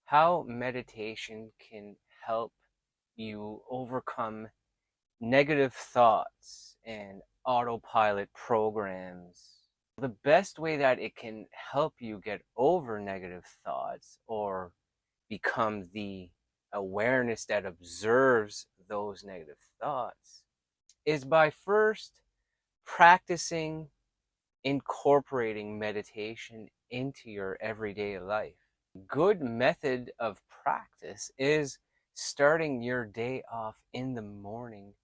how meditation can help you overcome negative thoughts and autopilot programs. The best way that it can help you get over negative thoughts or become the awareness that observes those negative thoughts is by first practicing incorporating meditation into your everyday life. Good method of practice is starting your day off in the morning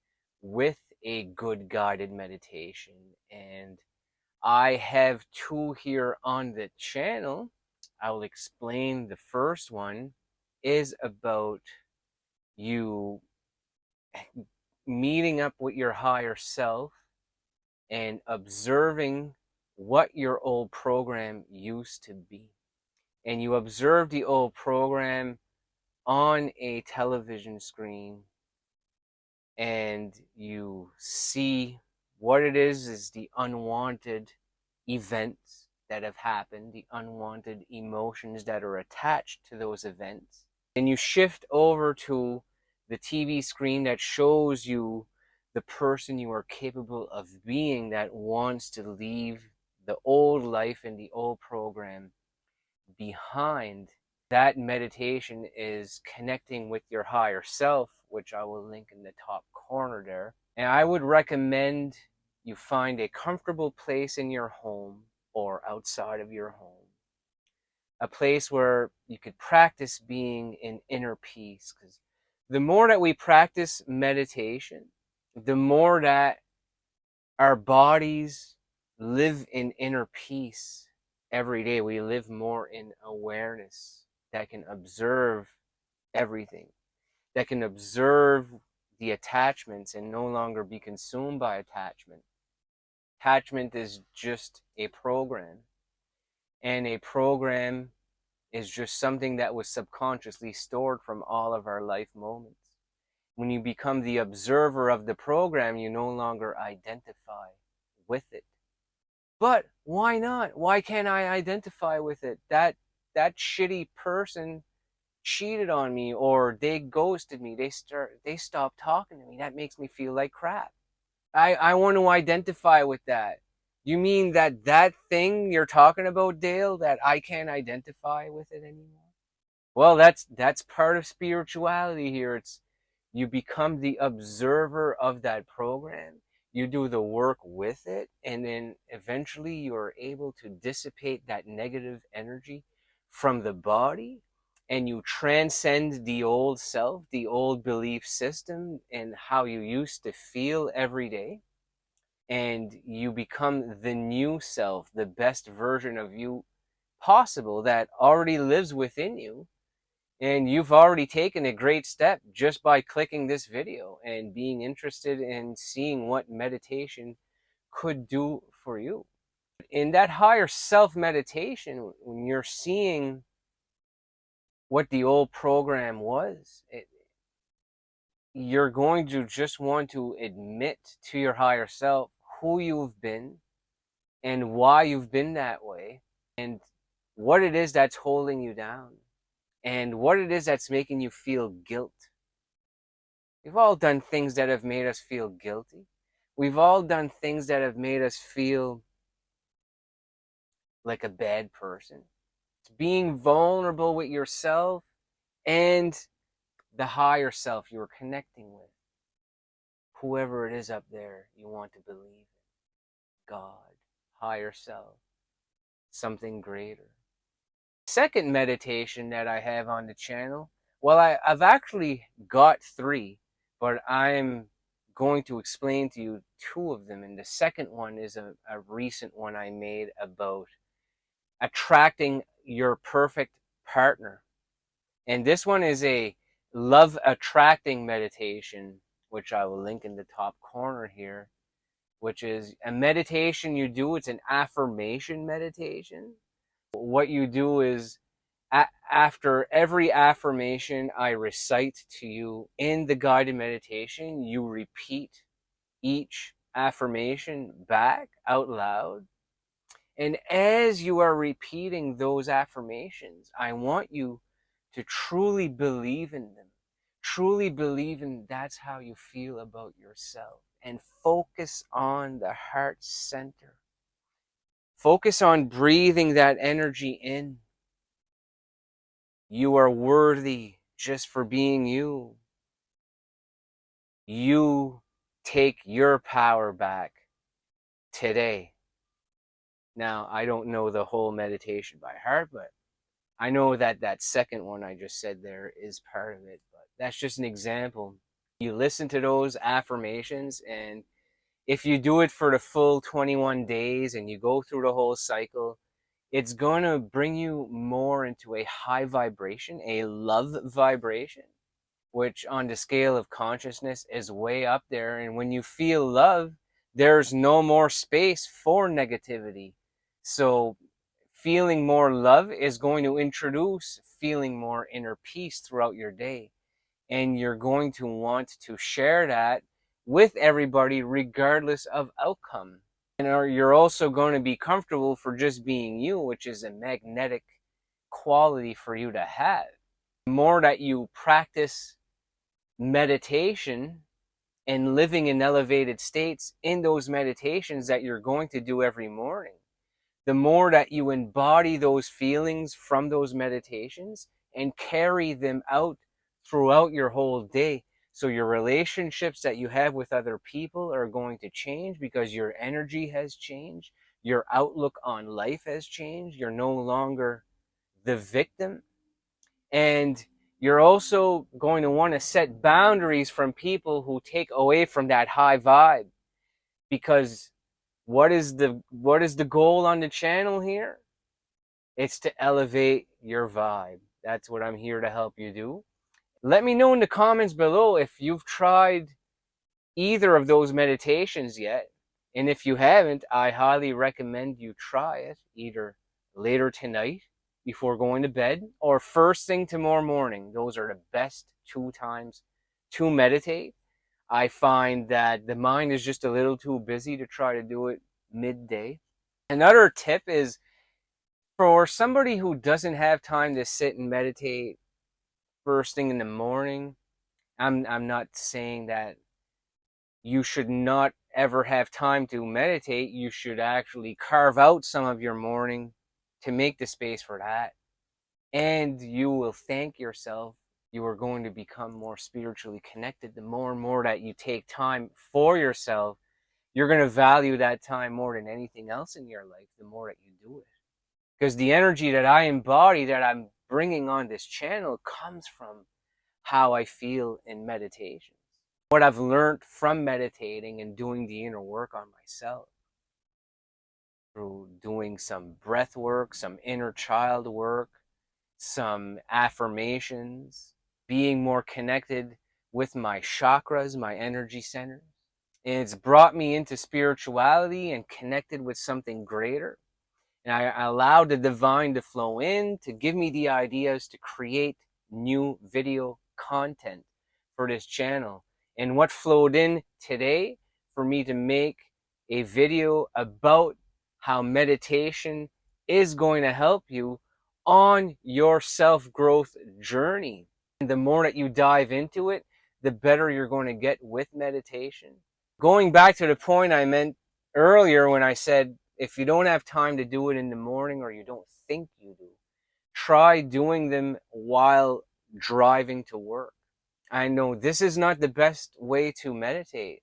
with a good guided meditation. And I have two here on the channel. I will explain. The first one is about you meeting up with your higher self and observing what your old program used to be. And you observe the old program on a television screen, and you see what it is the unwanted events that have happened, the unwanted emotions that are attached to those events. And you shift over to the TV screen that shows you the person you are capable of being, that wants to leave the old life and the old program behind. That meditation is connecting with your higher self, which I will link in the top corner there. And I would recommend you find a comfortable place in your home or outside of your home, a place where you could practice being in inner peace. Because the more that we practice meditation, the more that our bodies live in inner peace every day. We live more in awareness that can observe everything, that can observe the attachments and no longer be consumed by attachment. Attachment is just a program, and a program is just something that was subconsciously stored from all of our life moments. When you become the observer of the program, you no longer identify with it. But why not? Why can't I identify with it? That shitty person cheated on me, or they ghosted me. They stopped talking to me. That makes me feel like crap. I want to identify with that. You mean that thing you're talking about, Dale, that I can't identify with it anymore? Well, that's part of spirituality here. It's you become the observer of that program. You do the work with it, and then eventually you're able to dissipate that negative energy from the body, and you transcend the old self, the old belief system, and how you used to feel every day. And you become the new self, the best version of you possible that already lives within you. And you've already taken a great step just by clicking this video and being interested in seeing what meditation could do for you. In that higher self meditation, when you're seeing what the old program was, you're going to just want to admit to your higher self who you've been and why you've been that way, and what it is that's holding you down, and what it is that's making you feel guilt. We've all done things that have made us feel guilty. We've all done things that have made us feel like a bad person. It's being vulnerable with yourself and the higher self you are connecting with. Whoever it is up there you want to believe in. God, higher self, something greater. Second meditation that I have on the channel, well, I've actually got three, but I'm going to explain to you two of them. And the second one is a recent one I made about attracting your perfect partner. And this one is a love attracting meditation, which I will link in the top corner here, which is a meditation you do. It's an affirmation meditation. What you do is, after every affirmation I recite to you in the guided meditation, you repeat each affirmation back out loud. And as you are repeating those affirmations, I want you to truly believe in them, truly believe in that's how you feel about yourself, and focus on the heart center. Focus on breathing that energy in. You are worthy just for being you. You take your power back today. Now, I don't know the whole meditation by heart, but I know that that second one I just said there is part of it, but that's just an example. You listen to those affirmations, and if you do it for the full 21 days and you go through the whole cycle, it's going to bring you more into a high vibration, a love vibration, which on the scale of consciousness is way up there. And when you feel love, there's no more space for negativity. So feeling more love is going to introduce feeling more inner peace throughout your day. And you're going to want to share that with everybody regardless of outcome. And you're also going to be comfortable for just being you, which is a magnetic quality for you to have. The more that you practice meditation and living in elevated states in those meditations that you're going to do every morning, the more that you embody those feelings from those meditations and carry them out throughout your whole day. So your relationships that you have with other people are going to change because your energy has changed. Your outlook on life has changed. You're no longer the victim. And you're also going to want to set boundaries from people who take away from that high vibe. Because what is the goal on the channel here? It's to elevate your vibe. That's what I'm here to help you do. Let me know in the comments below if you've tried either of those meditations yet. And if you haven't, I highly recommend you try it either later tonight before going to bed or first thing tomorrow morning. Those are the best 2 times to meditate. I find that the mind is just a little too busy to try to do it midday. Another tip is for somebody who doesn't have time to sit and meditate first thing in the morning. I'm not saying that you should not ever have time to meditate. You should actually carve out some of your morning to make the space for that. And you will thank yourself. You are going to become more spiritually connected. The more and more that you take time for yourself, you're going to value that time more than anything else in your life, the more that you do it. Because the energy that I embody, that I'm bringing on this channel, comes from how I feel in meditation. What I've learned from meditating and doing the inner work on myself through doing some breath work, some inner child work, some affirmations, being more connected with my chakras, my energy centers. And it's brought me into spirituality and connected with something greater. And I allowed the divine to flow in to give me the ideas to create new video content for this channel. And what flowed in today for me to make a video about how meditation is going to help you on your self-growth journey. And the more that you dive into it, the better you're going to get with meditation. Going back to the point I meant earlier when I said, if you don't have time to do it in the morning or you don't think you do, try doing them while driving to work. I know this is not the best way to meditate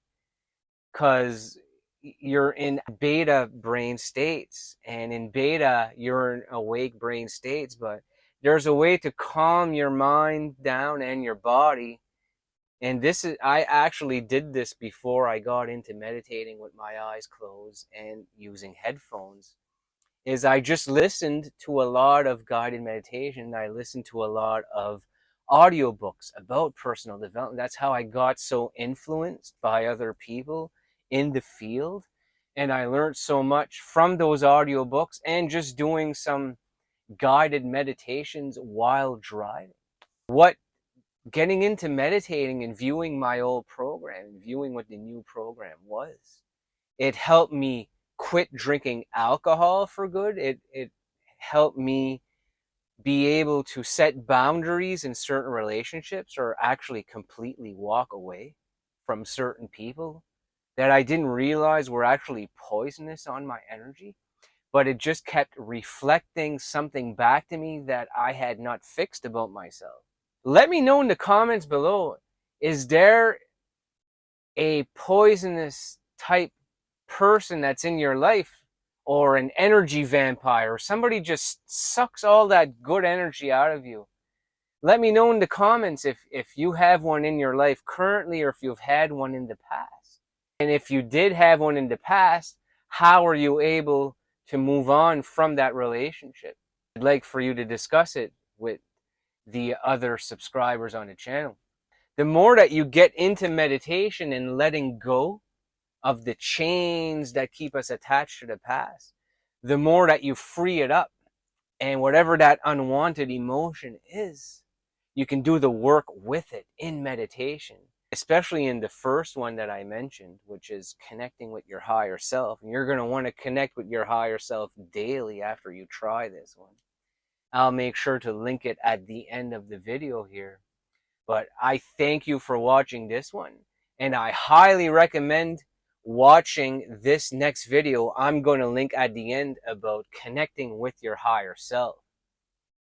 because you're in beta brain states, and in beta you're in awake brain states, but there's a way to calm your mind down and your body. And this is, I actually did this before I got into meditating with my eyes closed and using headphones, is I just listened to a lot of guided meditation. I listened to a lot of audiobooks about personal development. That's how I got so influenced by other people in the field. And I learned so much from those audiobooks and just doing some guided meditations while driving. What getting into meditating and viewing my old program and viewing what the new program was, it helped me quit drinking alcohol for good. It helped me be able to set boundaries in certain relationships, or actually completely walk away from certain people that I didn't realize were actually poisonous on my energy, but it just kept reflecting something back to me that I had not fixed about myself. Let me know in the comments below, is there a poisonous type person that's in your life, or an energy vampire, or somebody just sucks all that good energy out of you? Let me know in the comments if you have one in your life currently, or if you've had one in the past. And if you did have one in the past, how are you able to move on from that relationship? I'd like for you to discuss it with the other subscribers on the channel. The more that you get into meditation and letting go of the chains that keep us attached to the past, the more that you free it up. And whatever that unwanted emotion is, you can do the work with it in meditation, especially in the first one that I mentioned, which is connecting with your higher self. And you're going to want to connect with your higher self daily after you try this one. I'll make sure to link it at the end of the video here. But I thank you for watching this one, and I highly recommend watching this next video I'm going to link at the end about connecting with your higher self.